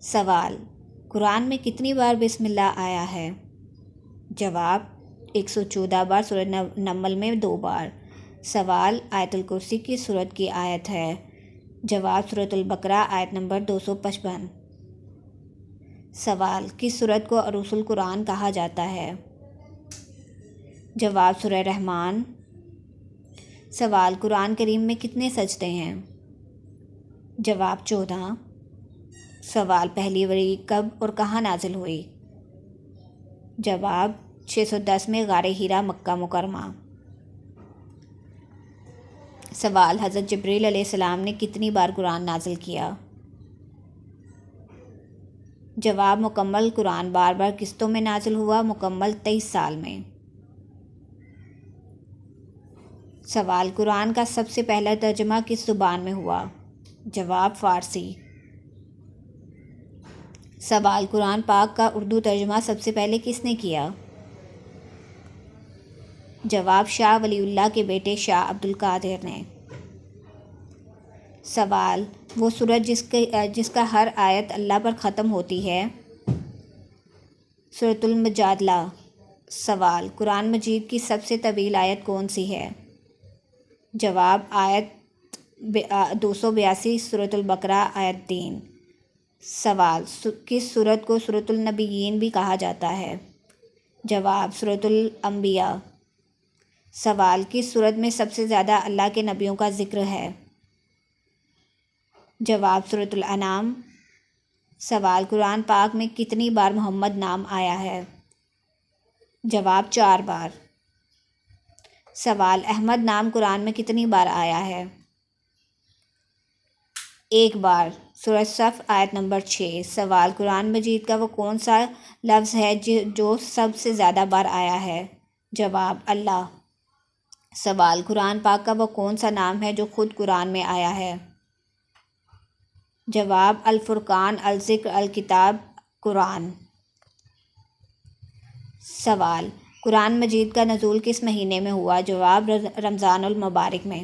سوال: قرآن میں کتنی بار بسم اللہ آیا ہے؟ جواب: 114 بار سورہ نمل میں 2 بار۔ سوال: آیت الکرسی کس سورت کی آیت ہے؟ جواب: سورۃ البقرہ آیت نمبر 255۔ سوال: کس سورت کو عروس القرآن کہا جاتا ہے؟ جواب: سورہ رحمان۔ سوال: قرآن کریم میں کتنے سجدے ہیں؟ جواب: 14۔ سوال: پہلی وحی کب اور کہاں نازل ہوئی؟ جواب: 610 میں غار حرا، مکہ مکرمہ۔ سوال: حضرت جبریل علیہ السلام نے کتنی بار قرآن نازل کیا؟ جواب: مکمل قرآن بار بار قسطوں میں نازل ہوا، مکمل 23 سال میں۔ سوال: قرآن کا سب سے پہلا ترجمہ کس زبان میں ہوا؟ جواب: فارسی۔ سوال: قرآن پاک کا اردو ترجمہ سب سے پہلے کس نے کیا؟ جواب: شاہ ولی اللہ کے بیٹے شاہ عبد القادر نے۔ سوال: وہ سورت جس کا ہر آیت اللہ پر ختم ہوتی ہے؟ سورۃ المجادلہ۔ سوال: قرآن مجید کی سب سے طویل آیت کون سی ہے؟ جواب: آیت 282 سورۃ البقرہ آیت 3۔ سوال: کس سورت کو سورۃ النبیین بھی کہا جاتا ہے؟ جواب: سورۃ الانبیاء۔ سوال: کس سورت میں سب سے زیادہ اللہ کے نبیوں کا ذکر ہے؟ جواب: سورۃ الانعام۔ سوال: قرآن پاک میں کتنی بار محمد نام آیا ہے؟ جواب: 4 بار۔ سوال: احمد نام قرآن میں کتنی بار آیا ہے؟ 1 بار۔ سورہ صف آیت نمبر 6۔ سوال: قرآن مجید کا وہ کون سا لفظ ہے جو سب سے زیادہ بار آیا ہے؟ جواب: اللہ۔ سوال: قرآن پاک کا وہ کون سا نام ہے جو خود قرآن میں آیا ہے؟ جواب: الفرقان، الذکر، الکتاب، قرآن۔ سوال: قرآن مجید کا نزول کس مہینے میں ہوا؟ جواب: رمضان المبارک میں۔